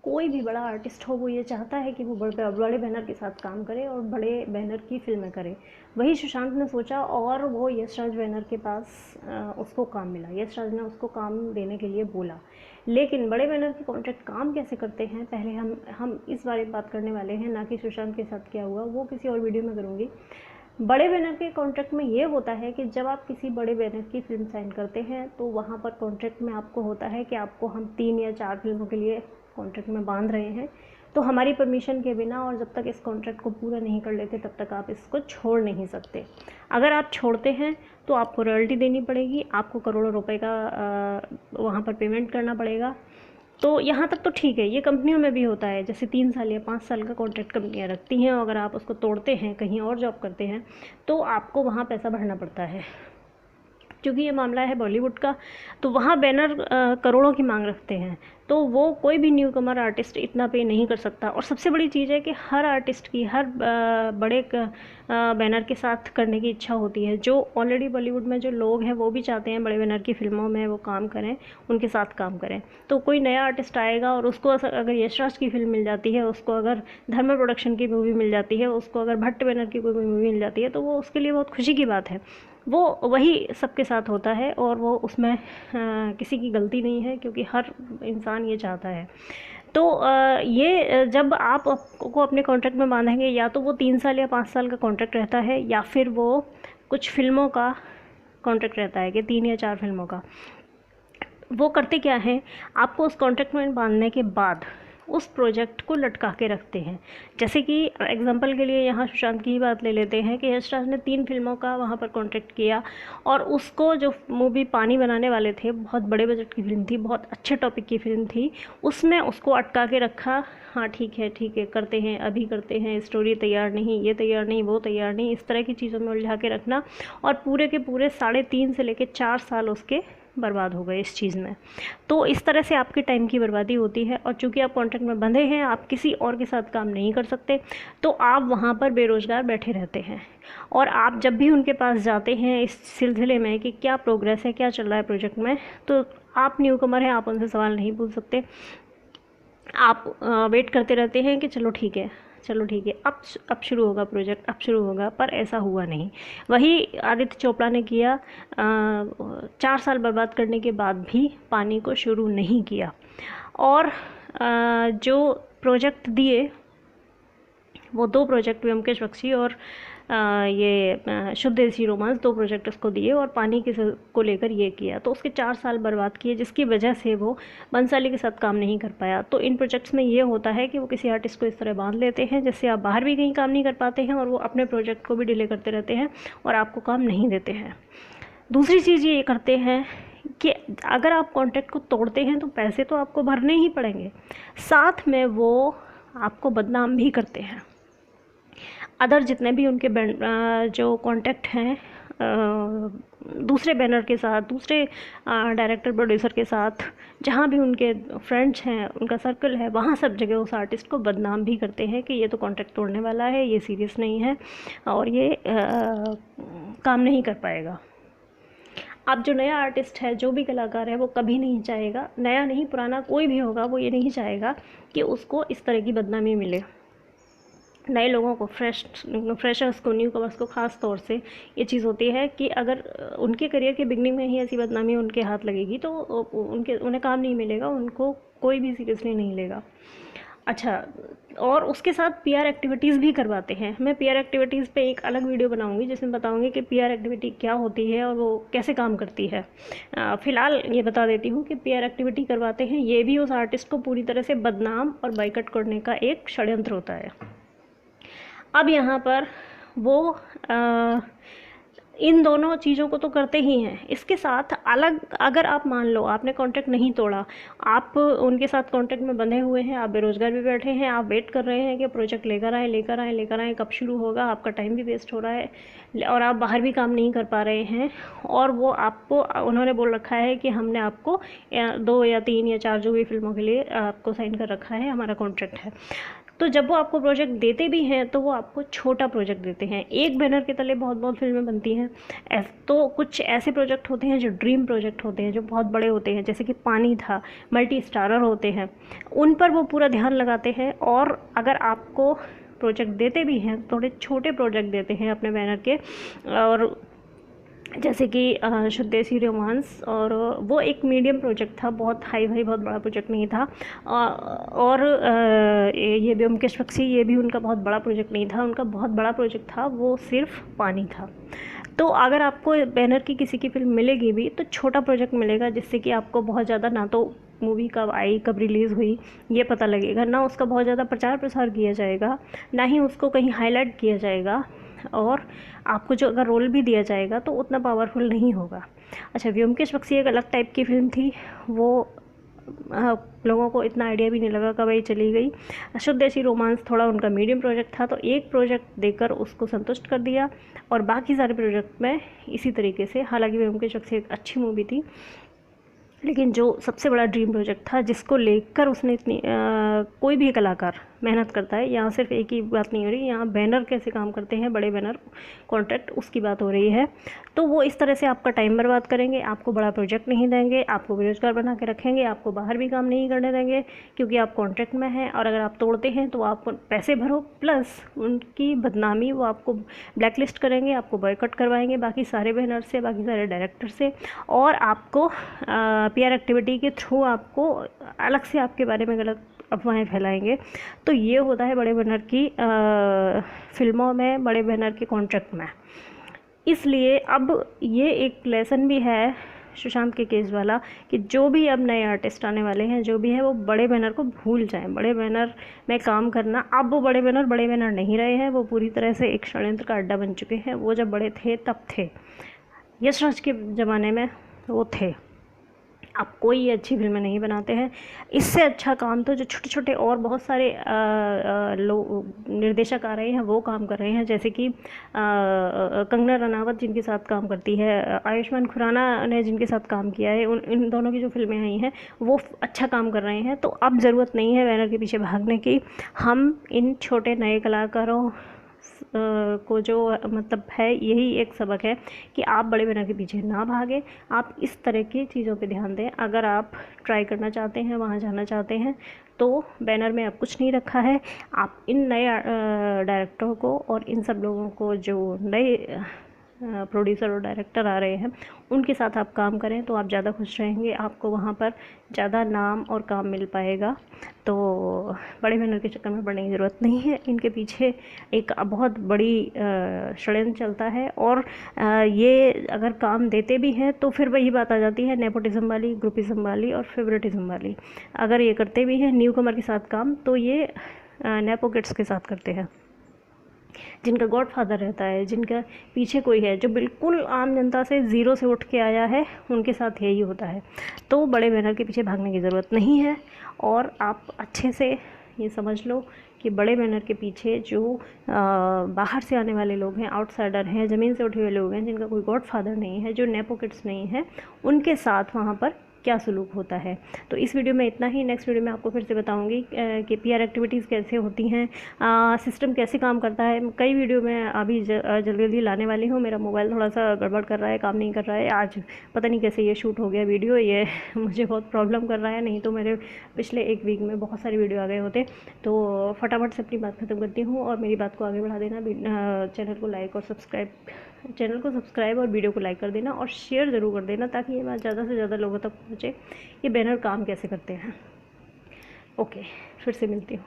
कोई भी बड़ा आर्टिस्ट हो वो ये चाहता है कि वो बड़े बड़े बैनर के साथ काम करे और बड़े बैनर की फिल्में करे। वही सुशांत ने सोचा और वो यश राज बैनर के पास उसको काम मिला। यश राज ने उसको काम देने के लिए बोला। लेकिन बड़े बैनर के कॉन्ट्रैक्ट काम कैसे करते हैं पहले हम इस बारे में बात करने वाले हैं, ना कि सुशांत के साथ क्या हुआ, वो किसी और वीडियो में करूँगी। बड़े बैनर के कॉन्ट्रैक्ट में ये होता है कि जब आप किसी बड़े बैनर की फिल्म साइन करते हैं तो वहाँ पर कॉन्ट्रैक्ट में आपको होता है कि आपको हम 3 या 4 फिल्मों के लिए कॉन्ट्रैक्ट में बांध रहे हैं, तो हमारी परमिशन के बिना और जब तक इस कॉन्ट्रैक्ट को पूरा नहीं कर लेते तब तक आप इसको छोड़ नहीं सकते। अगर आप छोड़ते हैं तो आपको रॉयल्टी देनी पड़ेगी, आपको करोड़ों रुपए का वहाँ पर पेमेंट करना पड़ेगा। तो यहाँ तक तो ठीक है, ये कंपनियों में भी होता है। जैसे 3 साल या 5 साल का कॉन्ट्रैक्ट कंपनियाँ रखती हैं और अगर आप उसको तोड़ते हैं, कहीं और जॉब करते हैं, तो आपको वहाँ पैसा भरना पड़ता है। क्योंकि ये मामला है बॉलीवुड का, तो वहाँ बैनर करोड़ों की मांग रखते हैं, तो वो कोई भी न्यू कमर आर्टिस्ट इतना पे नहीं कर सकता। और सबसे बड़ी चीज़ है कि हर आर्टिस्ट की हर बड़े बैनर के साथ करने की इच्छा होती है। जो ऑलरेडी बॉलीवुड में जो लोग हैं वो भी चाहते हैं बड़े बैनर की फिल्मों में वो काम करें, उनके साथ काम करें। तो कोई नया आर्टिस्ट आएगा और उसको अगर यश राज की फिल्म मिल जाती है, उसको अगर धर्मा प्रोडक्शन की मूवी मिल जाती है, उसको अगर भट्ट बैनर की कोई मूवी मिल जाती है, तो वो उसके लिए बहुत खुशी की बात है। वो वही सबके साथ होता है और वो उसमें किसी की गलती नहीं है, क्योंकि हर इंसान ये चाहता है। तो ये जब आप को अपने कॉन्ट्रैक्ट में बांधेंगे, या तो वो 3 साल या 5 साल का कॉन्ट्रैक्ट रहता है, या फिर वो कुछ फिल्मों का कॉन्ट्रैक्ट रहता है कि 3 या 4 फिल्मों का। वो करते क्या हैं, आपको उस कॉन्ट्रैक्ट में बांधने के बाद उस प्रोजेक्ट को लटका के रखते हैं। जैसे कि एग्जांपल के लिए यहाँ सुशांत की ही बात ले लेते हैं कि यश राज ने 3 फिल्मों का वहाँ पर कॉन्ट्रैक्ट किया और उसको जो मूवी पानी बनाने वाले थे, बहुत बड़े बजट की फिल्म थी, बहुत अच्छे टॉपिक की फिल्म थी, उसमें उसको अटका के रखा। हाँ ठीक है करते हैं, अभी करते हैं, स्टोरी तैयार नहीं, ये तैयार नहीं, वो तैयार नहीं, इस तरह की चीज़ों में उलझा के रखना। और पूरे के पूरे 3.5 से लेकर 4 साल उसके बर्बाद हो गए इस चीज़ में। तो इस तरह से आपकी टाइम की बर्बादी होती है। और चूंकि आप कॉन्ट्रैक्ट में बंधे हैं, आप किसी और के साथ काम नहीं कर सकते, तो आप वहाँ पर बेरोज़गार बैठे रहते हैं। और आप जब भी उनके पास जाते हैं इस सिलसिले में कि क्या प्रोग्रेस है, क्या चल रहा है प्रोजेक्ट में, तो आप न्यू कमर हैं, आप उनसे सवाल नहीं पूछ सकते। आप वेट करते रहते हैं कि चलो ठीक है, अब शुरू होगा प्रोजेक्ट, अब शुरू होगा, पर ऐसा हुआ नहीं। वही आदित्य चोपड़ा ने किया, 4 साल बर्बाद करने के बाद भी पानी को शुरू नहीं किया। और जो प्रोजेक्ट दिए वो 2 प्रोजेक्ट, व्योमकेश बख्शी और ये शुभ देसी रोमांस, 2 प्रोजेक्ट उसको दिए और पानी के को लेकर ये किया। तो उसके 4 साल बर्बाद किए, जिसकी वजह से वो बंसाली के साथ काम नहीं कर पाया। तो इन प्रोजेक्ट्स में ये होता है कि वो किसी आर्टिस्ट को इस तरह बांध लेते हैं जिससे आप बाहर भी कहीं काम नहीं कर पाते हैं और वो अपने प्रोजेक्ट को भी डिले करते रहते हैं और आपको काम नहीं देते हैं। दूसरी चीज़ ये करते हैं कि अगर आप कॉन्ट्रैक्ट को तोड़ते हैं तो पैसे तो आपको भरने ही पड़ेंगे, साथ में वो आपको बदनाम भी करते हैं। अदर जितने भी उनके जो कॉन्टैक्ट हैं दूसरे बैनर के साथ, दूसरे डायरेक्टर प्रोड्यूसर के साथ, जहाँ भी उनके फ्रेंड्स हैं, उनका सर्कल है, वहाँ सब जगह उस आर्टिस्ट को बदनाम भी करते हैं कि ये तो कॉन्ट्रैक्ट तोड़ने वाला है, ये सीरियस नहीं है और ये काम नहीं कर पाएगा। अब जो नया आर्टिस्ट है, जो भी कलाकार है, वो कभी नहीं चाहेगा, नया नहीं पुराना कोई भी होगा, वो ये नहीं चाहेगा कि उसको इस तरह की बदनामी मिले। नए लोगों को, फ्रेशर्स को, न्यू कमर्स को ख़ास तौर से ये चीज़ होती है कि अगर उनके करियर के बिगनिंग में ही ऐसी बदनामी उनके हाथ लगेगी तो उन्हें काम नहीं मिलेगा, उनको कोई भी सीरियसली नहीं लेगा। अच्छा, और उसके साथ पीआर एक्टिविटीज़ भी करवाते हैं। मैं पीआर एक्टिविटीज़ पे एक अलग वीडियो बनाऊंगी जिसमें बताऊंगी कि पीआर एक्टिविटी क्या होती है और वो कैसे काम करती है। फ़िलहाल ये बता देती हूँ कि पीआर एक्टिविटी करवाते हैं, ये भी उस आर्टिस्ट को पूरी तरह से बदनाम और बाइकआउट करने का एक षड्यंत्र होता है। अब यहाँ पर वो इन दोनों चीज़ों को तो करते ही हैं, इसके साथ अलग, अगर आप मान लो आपने कॉन्ट्रैक्ट नहीं तोड़ा, आप उनके साथ कॉन्ट्रैक्ट में बंधे हुए हैं, आप बेरोज़गार भी बैठे हैं, आप वेट कर रहे हैं कि प्रोजेक्ट लेकर आएँ, कब शुरू होगा, आपका टाइम भी वेस्ट हो रहा है और आप बाहर भी काम नहीं कर पा रहे हैं, और वो आपको, उन्होंने बोल रखा है कि हमने आपको 2 या 3 या 4 जो भी फिल्मों के लिए आपको साइन कर रखा है, हमारा कॉन्ट्रैक्ट है। तो जब वो आपको प्रोजेक्ट देते भी हैं तो वो आपको छोटा प्रोजेक्ट देते हैं। एक बैनर के तले बहुत बहुत फिल्में बनती हैं। तो कुछ ऐसे प्रोजेक्ट होते हैं जो ड्रीम प्रोजेक्ट होते हैं, जो बहुत बड़े होते हैं, जैसे कि पानी था, मल्टी स्टारर होते हैं, उन पर वो पूरा ध्यान लगाते हैं। और अगर आपको प्रोजेक्ट देते भी हैं, थोड़े छोटे प्रोजेक्ट देते हैं अपने बैनर के, और जैसे कि शुद्ध देसी रोमांस, और वो एक मीडियम प्रोजेक्ट था, बहुत हाई फाई बहुत बड़ा प्रोजेक्ट नहीं था। और ये ब्योमकेश बख्शी, ये भी उनका बहुत बड़ा प्रोजेक्ट नहीं था, उनका बहुत बड़ा प्रोजेक्ट था, वो सिर्फ पानी था। तो अगर आपको बैनर की किसी की फिल्म मिलेगी भी तो छोटा प्रोजेक्ट मिलेगा, जिससे कि आपको बहुत ज़्यादा ना तो मूवी कब आई, कब रिलीज़ हुई, ये पता लगेगा, ना उसका बहुत ज़्यादा प्रचार प्रसार किया जाएगा, ना ही उसको कहीं हाईलाइट किया जाएगा, और आपको जो अगर रोल भी दिया जाएगा तो उतना पावरफुल नहीं होगा। अच्छा, व्योमकेश बख्शी एक अलग टाइप की फ़िल्म थी, वो लोगों को इतना आइडिया भी नहीं लगा कब ये चली गई। शुद्ध देसी रोमांस थोड़ा उनका मीडियम प्रोजेक्ट था, तो एक प्रोजेक्ट देकर उसको संतुष्ट कर दिया, और बाकी सारे प्रोजेक्ट में इसी तरीके से, हालांकि व्योमकेश बख्शी एक अच्छी मूवी थी, लेकिन जो सबसे बड़ा ड्रीम प्रोजेक्ट था जिसको लेकर उसने इतनी कोई भी कलाकार मेहनत करता है, यहाँ सिर्फ एक ही बात नहीं हो रही, यहाँ बैनर कैसे काम करते हैं, बड़े बैनर कॉन्ट्रैक्ट, उसकी बात हो रही है। तो वो इस तरह से आपका टाइम बर्बाद करेंगे, आपको बड़ा प्रोजेक्ट नहीं देंगे, आपको बेरोजगार बना के रखेंगे, आपको बाहर भी काम नहीं करने देंगे, क्योंकि आप कॉन्ट्रैक्ट में हैं, और अगर आप तोड़ते हैं तो आप पैसे भरो, प्लस उनकी बदनामी, वो आपको ब्लैकलिस्ट करेंगे, आपको बॉयकॉट करवाएंगे बाकी सारे बैनर से, बाकी सारे डायरेक्टर से, और आपको PR एक्टिविटी के थ्रू आपको अलग से आपके बारे में गलत अफवाहें फैलाएंगे। तो ये होता है बड़े बैनर की फिल्मों में, बड़े बैनर के कॉन्ट्रैक्ट में। इसलिए अब ये एक लेसन भी है सुशांत के केस वाला, कि जो भी अब नए आर्टिस्ट आने वाले हैं, जो भी है, वो बड़े बैनर को भूल जाएं, बड़े बैनर में काम करना। अब वो बड़े बैनर नहीं रहे हैं, वो पूरी तरह से एक षड्यंत्र का अड्डा बन चुके हैं। वो जब बड़े थे तब थे, यश राज के ज़माने में वो थे, अब कोई अच्छी फिल्में नहीं बनाते हैं। इससे अच्छा काम तो जो छोटे छोटे और बहुत सारे निर्देशक आ रहे हैं वो काम कर रहे हैं, जैसे कि कंगना रनावत जिनके साथ काम करती है, आयुष्मान खुराना ने जिनके साथ काम किया है, इन दोनों की जो फिल्में आई हैं वो अच्छा काम कर रहे हैं। तो अब ज़रूरत नहीं है बैनर के पीछे भागने की। हम इन छोटे नए कलाकारों को जो मतलब है, यही एक सबक है कि आप बड़े बैनर के पीछे ना भागें, आप इस तरह की चीज़ों पे ध्यान दें। अगर आप ट्राई करना चाहते हैं, वहाँ जाना चाहते हैं, तो बैनर में अब कुछ नहीं रखा है। आप इन नए डायरेक्टरों को और इन सब लोगों को, जो नए प्रोड्यूसर और डायरेक्टर आ रहे हैं, उनके साथ आप काम करें तो आप ज़्यादा खुश रहेंगे, आपको वहाँ पर ज़्यादा नाम और काम मिल पाएगा। तो बड़े बैनर के चक्कर में पड़ने की ज़रूरत नहीं है। इनके पीछे एक बहुत बड़ी षड्यंत्र चलता है, और ये अगर काम देते भी हैं तो फिर वही बात आ जाती है, नेपोटिज्म वाली, ग्रुपिज्म वाली और फेवरेटिज्म वाली। अगर ये करते भी हैं न्यू कमर के साथ काम, तो ये नेपो किड्स के साथ करते हैं, जिनका गॉडफादर रहता है, जिनका पीछे कोई है, जो बिल्कुल आम जनता से ज़ीरो से उठ के आया है, उनके साथ यही होता है। तो बड़े बैनर के पीछे भागने की ज़रूरत नहीं है। और आप अच्छे से ये समझ लो कि बड़े बैनर के पीछे जो बाहर से आने वाले लोग हैं, आउटसाइडर हैं, ज़मीन से उठे हुए लोग हैं, जिनका कोई गॉडफादर नहीं है, जो नेपो किड्स नहीं है, उनके साथ वहाँ पर क्या सलूक होता है। तो इस वीडियो में इतना ही। नेक्स्ट वीडियो में आपको फिर से बताऊंगी कि PR एक्टिविटीज़ कैसे होती हैं, सिस्टम कैसे काम करता है। कई वीडियो में अभी जल्दी जल्दी लाने वाली हूँ। मेरा मोबाइल थोड़ा सा गड़बड़ कर रहा है, काम नहीं कर रहा है। आज पता नहीं कैसे ये शूट हो गया वीडियो, ये मुझे बहुत प्रॉब्लम कर रहा है, नहीं तो मेरे पिछले एक वीक में बहुत सारे वीडियो आ गए होते। तो फटाफट से अपनी बात ख़त्म करती हूँ, और मेरी बात को आगे बढ़ा देना। चैनल को सब्सक्राइब और वीडियो को लाइक कर देना, और शेयर ज़रूर कर देना, ताकि ये बात ज़्यादा से ज़्यादा लोगों तक पहुँचे, ये बैनर काम कैसे करते हैं। ओके, फिर से मिलती हूँ।